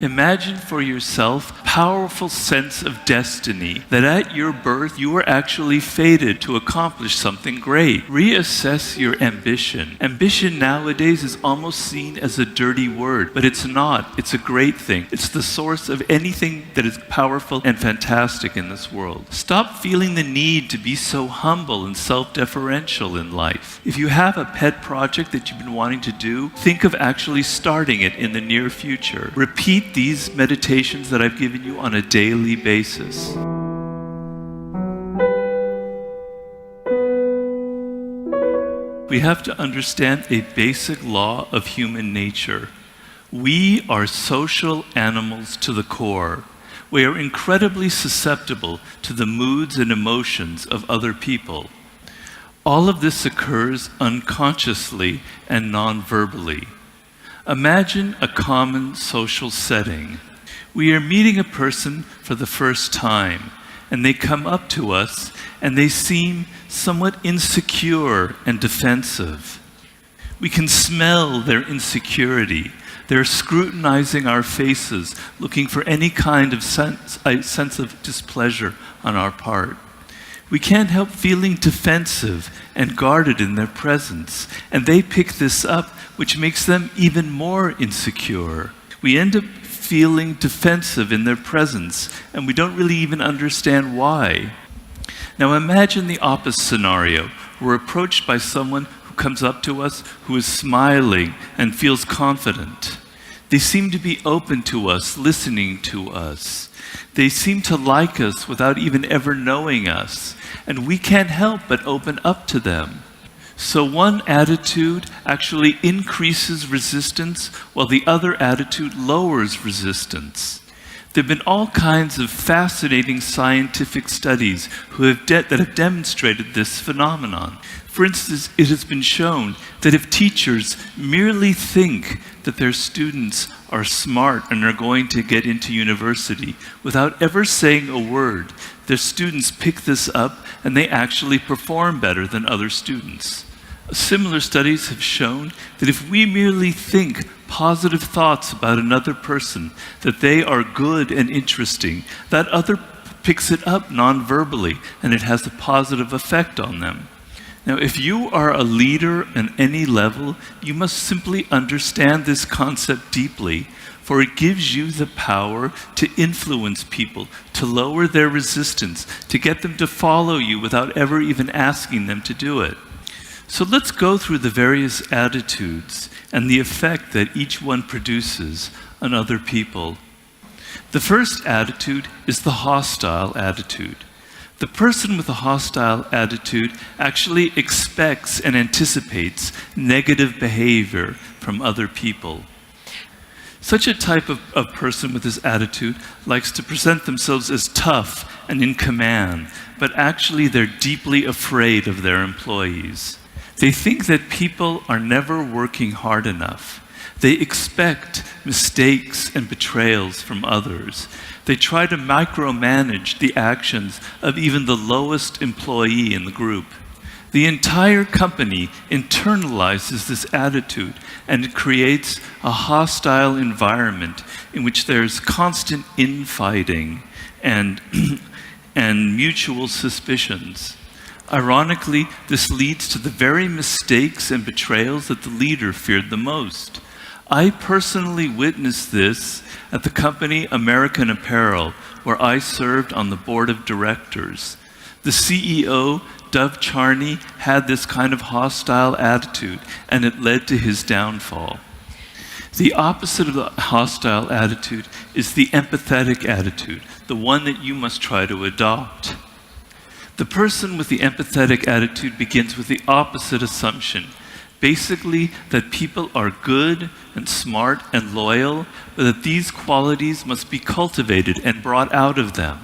Imagine for yourself a powerful sense of destiny, that at your birth you were actually fated to accomplish something great. Reassess your ambition. Ambition nowadays is almost seen as a dirty word, but it's not. It's a great thing. It's the source of anything that is powerful and fantastic in this world. Stop feeling the need to be so humble and self-deferential in life. If you have a pet project that you've been wanting to do, think of actually starting it in the near future. Repeat these meditations that I've given you on a daily basis. We have to understand a basic law of human nature. We are social animals to the core. We are incredibly susceptible to the moods and emotions of other people. All of this occurs unconsciously and non-verbally. Imagine a common social setting. We are meeting a person for the first time, and they come up to us, and they seem somewhat insecure and defensive. We can smell their insecurity. They're scrutinizing our faces, looking for any kind of sense of displeasure on our part. We can't help feeling defensive and guarded in their presence, and they pick this up, which makes them even more insecure. We end up feeling defensive in their presence, and we don't really even understand why. Now imagine the opposite scenario. We're approached by someone who comes up to us who is smiling and feels confident. They seem to be open to us, listening to us. They seem to like us without even ever knowing us, and we can't help but open up to them. So one attitude actually increases resistance, while the other attitude lowers resistance. There have been all kinds of fascinating scientific studies that have demonstrated this phenomenon. For instance, it has been shown that if teachers merely think that their students are smart and are going to get into university without ever saying a word, their students pick this up and they actually perform better than other students. Similar studies have shown that if we merely think positive thoughts about another person, that they are good and interesting, that other picks it up non-verbally, and it has a positive effect on them. Now, if you are a leader at any level, you must simply understand this concept deeply, for it gives you the power to influence people, to lower their resistance, to get them to follow you without ever even asking them to do it. So let's go through the various attitudes and the effect that each one produces on other people. The first attitude is the hostile attitude. The person with a hostile attitude actually expects and anticipates negative behavior from other people. Such a type of person with this attitude likes to present themselves as tough and in command, but actually they're deeply afraid of their employees. They think that people are never working hard enough. They expect mistakes and betrayals from others. They try to micromanage the actions of even the lowest employee in the group. The entire company internalizes this attitude, and it creates a hostile environment in which there's constant infighting and mutual suspicions. Ironically, this leads to the very mistakes and betrayals that the leader feared the most. I personally witnessed this at the company American Apparel, where I served on the board of directors. The CEO, Dov Charney, had this kind of hostile attitude, and it led to his downfall. The opposite of the hostile attitude is the empathetic attitude, the one that you must try to adopt. The person with the empathetic attitude begins with the opposite assumption, basically that people are good and smart and loyal, but that these qualities must be cultivated and brought out of them.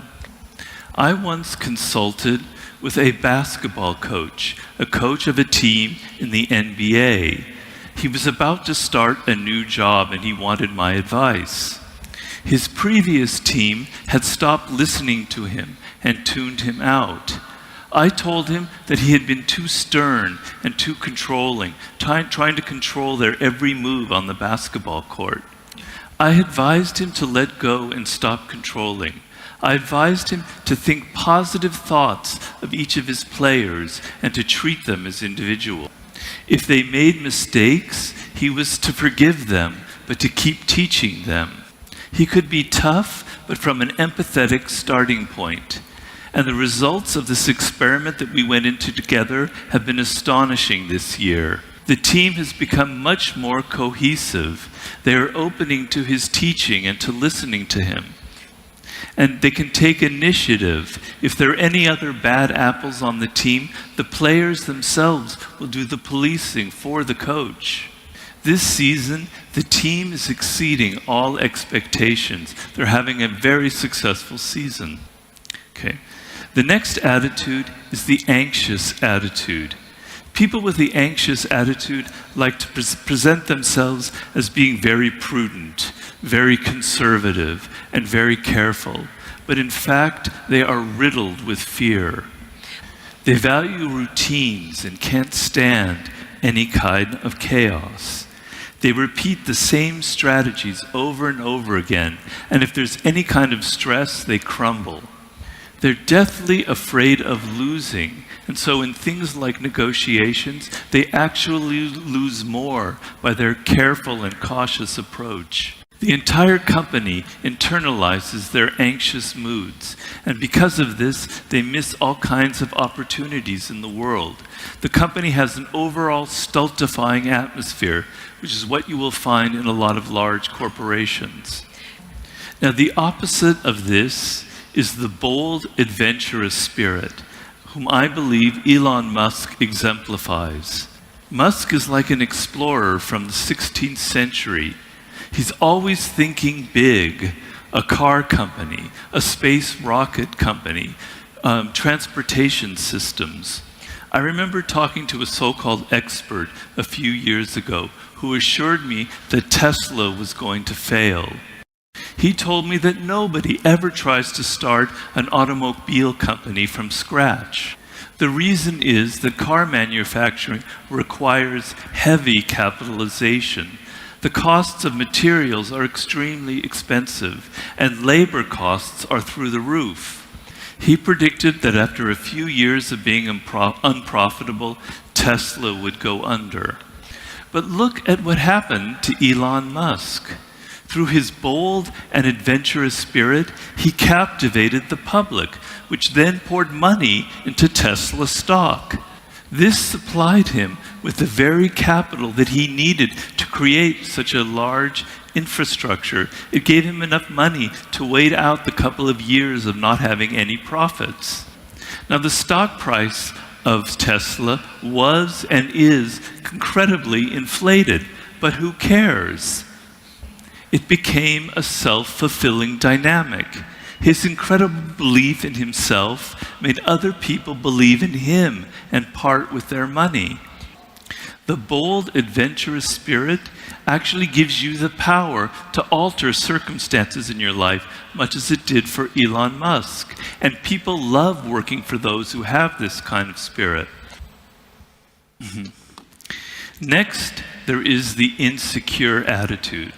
I once consulted with a basketball coach, a coach of a team in the NBA. He was about to start a new job and he wanted my advice. His previous team had stopped listening to him and tuned him out. I told him that he had been too stern and too controlling, trying to control their every move on the basketball court. I advised him to let go and stop controlling. I advised him to think positive thoughts of each of his players and to treat them as individuals. If they made mistakes, he was to forgive them, but to keep teaching them. He could be tough, but from an empathetic starting point. And the results of this experiment that we went into together have been astonishing this year. The team has become much more cohesive. They are opening to his teaching and to listening to him. And they can take initiative. If there are any other bad apples on the team, the players themselves will do the policing for the coach. This season, the team is exceeding all expectations. They're having a very successful season. Okay. The next attitude is the anxious attitude. People with the anxious attitude like to present themselves as being very prudent, very conservative, and very careful. But in fact, they are riddled with fear. They value routines and can't stand any kind of chaos. They repeat the same strategies over and over again, and if there's any kind of stress, they crumble. They're deathly afraid of losing, and so in things like negotiations, they actually lose more by their careful and cautious approach. The entire company internalizes their anxious moods, and because of this, they miss all kinds of opportunities in the world. The company has an overall stultifying atmosphere, which is what you will find in a lot of large corporations. Now, the opposite of this is the bold, adventurous spirit, whom I believe Elon Musk exemplifies. Musk is like an explorer from the 16th century. He's always thinking big: a car company, a space rocket company, transportation systems. I remember talking to a so-called expert a few years ago who assured me that Tesla was going to fail. He told me that nobody ever tries to start an automobile company from scratch. The reason is that car manufacturing requires heavy capitalization. The costs of materials are extremely expensive, and labor costs are through the roof. He predicted that after a few years of being unprofitable, Tesla would go under. But look at what happened to Elon Musk. Through his bold and adventurous spirit, he captivated the public, which then poured money into Tesla stock. This supplied him with the very capital that he needed to create such a large infrastructure. It gave him enough money to wait out the couple of years of not having any profits. Now, the stock price of Tesla was and is incredibly inflated, but who cares? It became a self-fulfilling dynamic. His incredible belief in himself made other people believe in him and part with their money. The bold, adventurous spirit actually gives you the power to alter circumstances in your life, much as it did for Elon Musk. And people love working for those who have this kind of spirit. Next, there is the insecure attitude.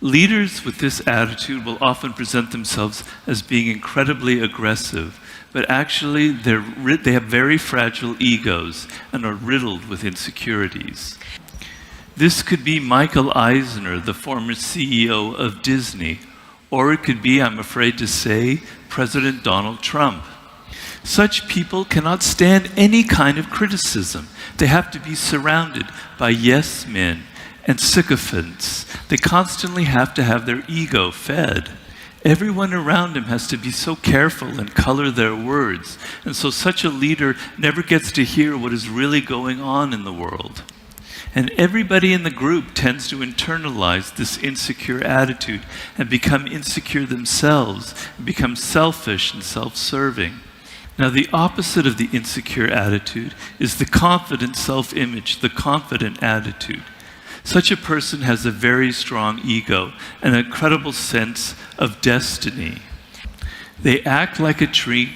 Leaders with this attitude will often present themselves as being incredibly aggressive, but actually they have very fragile egos and are riddled with insecurities. This could be Michael Eisner, the former CEO of Disney, or it could be, I'm afraid to say, President Donald Trump. Such people cannot stand any kind of criticism. They have to be surrounded by yes men and sycophants. They constantly have to have their ego fed. Everyone around him has to be so careful and color their words, and so such a leader never gets to hear what is really going on in the world. And everybody in the group tends to internalize this insecure attitude and become insecure themselves, and become selfish and self-serving. Now, the opposite of the insecure attitude is the confident self-image, the confident attitude. Such a person has a very strong ego and an incredible sense of destiny. They act like a king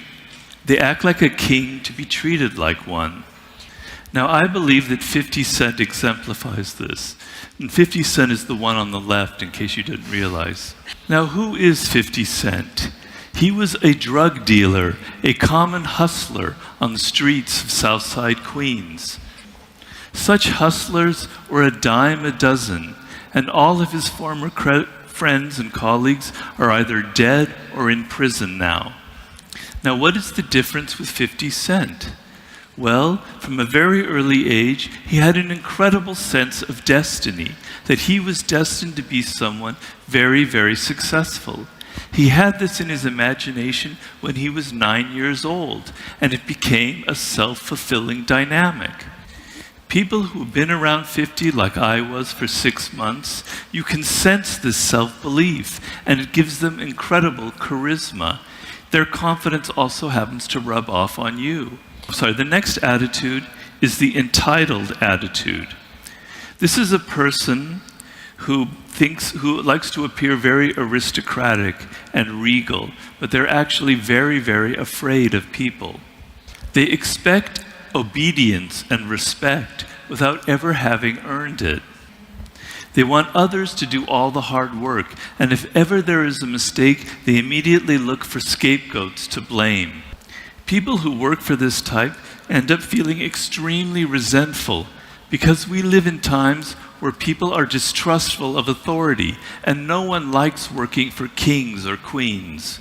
to be treated like one. Now, I believe that 50 Cent exemplifies this. And 50 Cent is the one on the left, in case you didn't realize. Now, who is 50 Cent? He was a drug dealer, a common hustler on the streets of Southside Queens. Such hustlers were a dime a dozen, and all of his former friends and colleagues are either dead or in prison now. Now, what is the difference with 50 Cent? Well, from a very early age, he had an incredible sense of destiny, that he was destined to be someone very, very successful. He had this in his imagination when he was 9 years old, and it became a self-fulfilling dynamic. People who've been around 50, like I was for 6 months, you can sense this self-belief, and it gives them incredible charisma. Their confidence also happens to rub off on you. The next attitude is the entitled attitude. This is a person who likes to appear very aristocratic and regal, but they're actually very, very afraid of people. They expect obedience and respect without ever having earned it. They want others to do all the hard work, and if ever there is a mistake, they immediately look for scapegoats to blame. People who work for this type end up feeling extremely resentful because we live in times where people are distrustful of authority and no one likes working for kings or queens.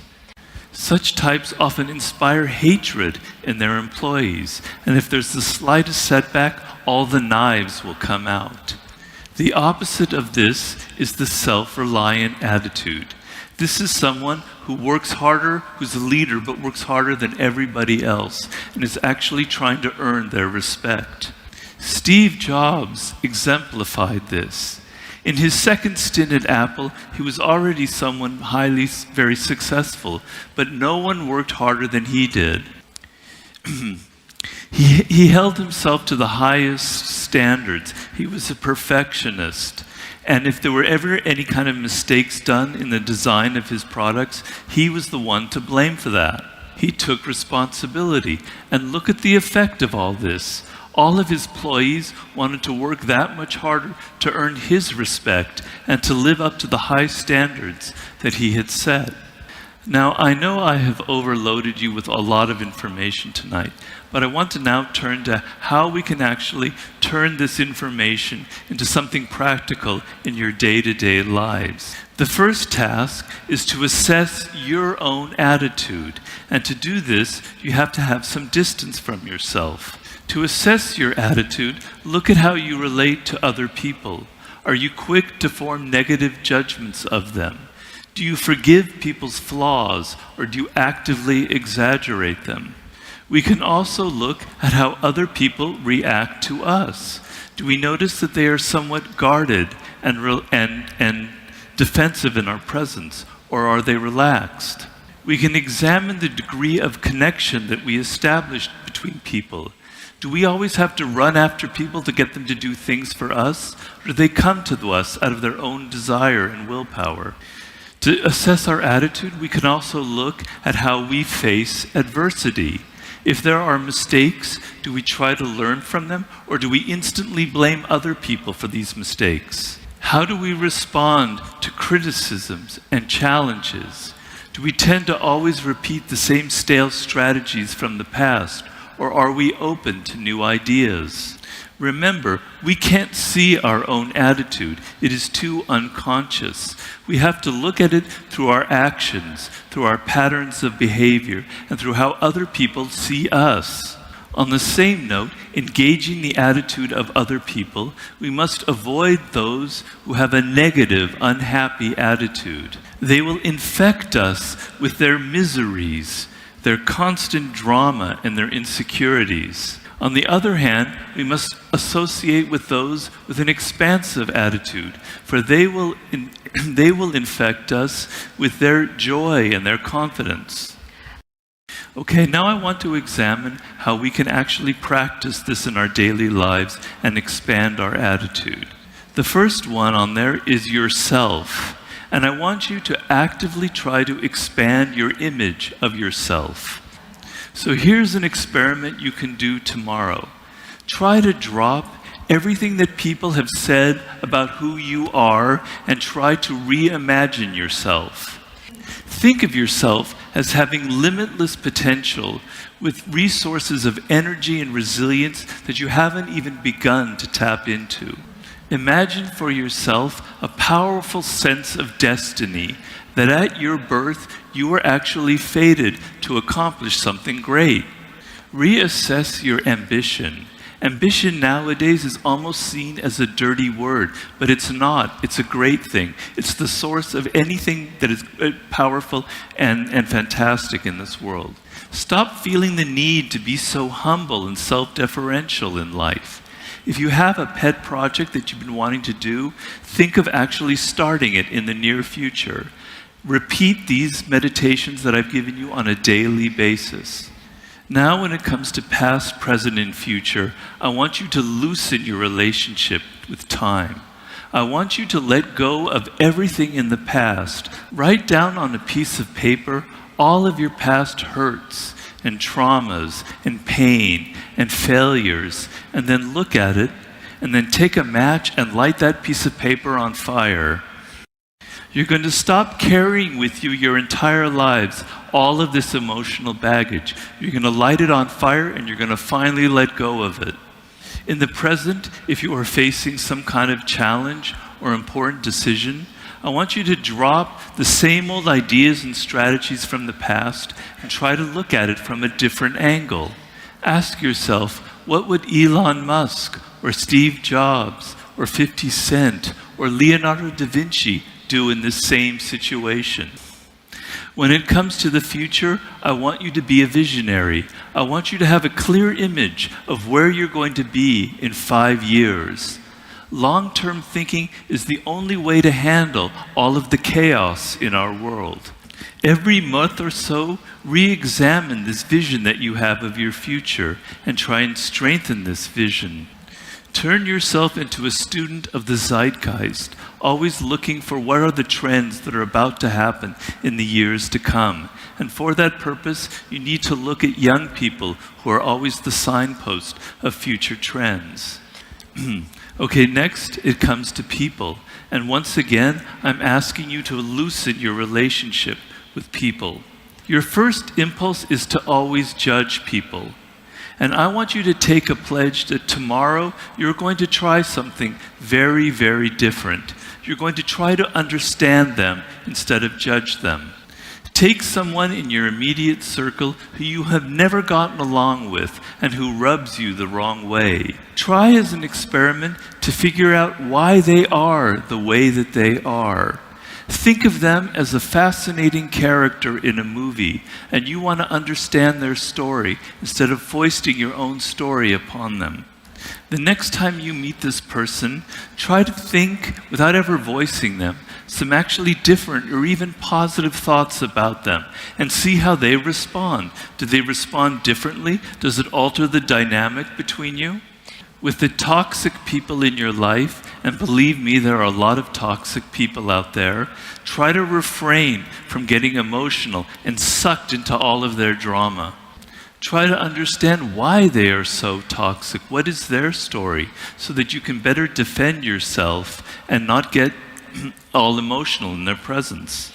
Such types often inspire hatred in their employees, and if there's the slightest setback, all the knives will come out. The opposite of this is the self-reliant attitude. This is someone who works harder, who's a leader, but works harder than everybody else, and is actually trying to earn their respect. Steve Jobs exemplified this. In his second stint at Apple, he was already someone very successful, but no one worked harder than he did. He held himself to the highest standards. He was a perfectionist. And if there were ever any kind of mistakes done in the design of his products, he was the one to blame for that. He took responsibility. And look at the effect of all this. All of his employees wanted to work that much harder to earn his respect and to live up to the high standards that he had set. Now, I know I have overloaded you with a lot of information tonight, but I want to now turn to how we can actually turn this information into something practical in your day-to-day lives. The first task is to assess your own attitude, and to do this, you have to have some distance from yourself. To assess your attitude, look at how you relate to other people. Are you quick to form negative judgments of them? Do you forgive people's flaws, or do you actively exaggerate them? We can also look at how other people react to us. Do we notice that they are somewhat guarded and defensive in our presence, or are they relaxed? We can examine the degree of connection that we establish between people. Do we always have to run after people to get them to do things for us, or do they come to us out of their own desire and willpower? To assess our attitude, we can also look at how we face adversity. If there are mistakes, do we try to learn from them, or do we instantly blame other people for these mistakes? How do we respond to criticisms and challenges? Do we tend to always repeat the same stale strategies from the past, or are we open to new ideas? Remember, we can't see our own attitude. It is too unconscious. We have to look at it through our actions, through our patterns of behavior, and through how other people see us. On the same note, engaging the attitude of other people, we must avoid those who have a negative, unhappy attitude. They will infect us with their miseries, their constant drama, and their insecurities. On the other hand, we must associate with those with an expansive attitude, for they will infect us with their joy and their confidence. Okay, now I want to examine how we can actually practice this in our daily lives and expand our attitude. The first one on there is yourself, and I want you to actively try to expand your image of yourself. So here's an experiment you can do tomorrow. Try to drop everything that people have said about who you are and try to reimagine yourself. Think of yourself as having limitless potential with resources of energy and resilience that you haven't even begun to tap into. Imagine for yourself a powerful sense of destiny that at your birth you were actually fated to accomplish something great. Reassess your ambition. Ambition nowadays is almost seen as a dirty word, but it's not. It's a great thing. It's the source of anything that is powerful and fantastic in this world. Stop feeling the need to be so humble and self-deferential in life. If you have a pet project that you've been wanting to do, think of actually starting it in the near future. Repeat these meditations that I've given you on a daily basis. Now, when it comes to past, present, and future, I want you to loosen your relationship with time. I want you to let go of everything in the past. Write down on a piece of paper all of your past hurts and traumas and pain and failures, and then look at it, and then take a match and light that piece of paper on fire. You're going to stop carrying with you your entire lives all of this emotional baggage. You're going to light it on fire and you're going to finally let go of it. In the present, if you are facing some kind of challenge or important decision, I want you to drop the same old ideas and strategies from the past and try to look at it from a different angle. Ask yourself, what would Elon Musk or Steve Jobs or 50 Cent or Leonardo da Vinci do in this same situation? When it comes to the future, I want you to be a visionary. I want you to have a clear image of where you're going to be in 5 years. Long-term thinking is the only way to handle all of the chaos in our world. Every month or so, re-examine this vision that you have of your future and try and strengthen this vision. Turn yourself into a student of the zeitgeist, always looking for what are the trends that are about to happen in the years to come. And for that purpose, you need to look at young people who are always the signpost of future trends. Okay, next it comes to people. And once again, I'm asking you to loosen your relationship with people. Your first impulse is to always judge people. And I want you to take a pledge that tomorrow you're going to try something very, very different. You're going to try to understand them instead of judge them. Take someone in your immediate circle who you have never gotten along with and who rubs you the wrong way. Try as an experiment to figure out why they are the way that they are. Think of them as a fascinating character in a movie, and you want to understand their story instead of foisting your own story upon them. The next time you meet this person, try to think, without ever voicing them, some actually different or even positive thoughts about them, and see how they respond. Do they respond differently? Does it alter the dynamic between you? With the toxic people in your life, and believe me, there are a lot of toxic people out there, try to refrain from getting emotional and sucked into all of their drama. Try to understand why they are so toxic. What is their story? So that you can better defend yourself and not get all emotional in their presence.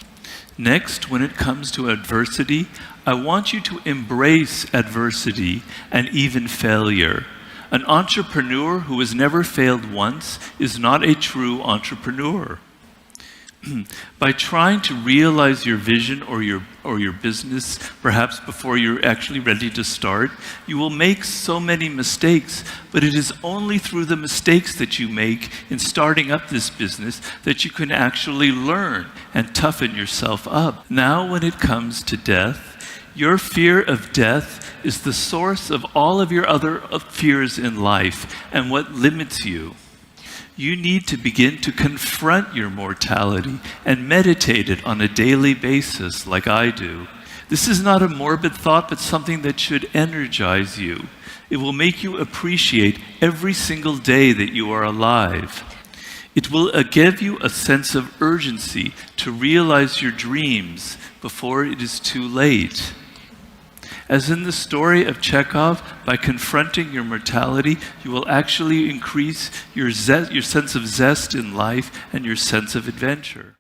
Next, when it comes to adversity, I want you to embrace adversity and even failure. An entrepreneur who has never failed once is not a true entrepreneur. By trying to realize your vision or your business, perhaps before you're actually ready to start, you will make so many mistakes, but it is only through the mistakes that you make in starting up this business that you can actually learn and toughen yourself up. Now, when it comes to death, your fear of death is the source of all of your other fears in life and what limits you. You need to begin to confront your mortality and meditate it on a daily basis like I do. This is not a morbid thought, but something that should energize you. It will make you appreciate every single day that you are alive. It will give you a sense of urgency to realize your dreams before it is too late. As in the story of Chekhov, by confronting your mortality, you will actually increase your sense of zest in life and your sense of adventure.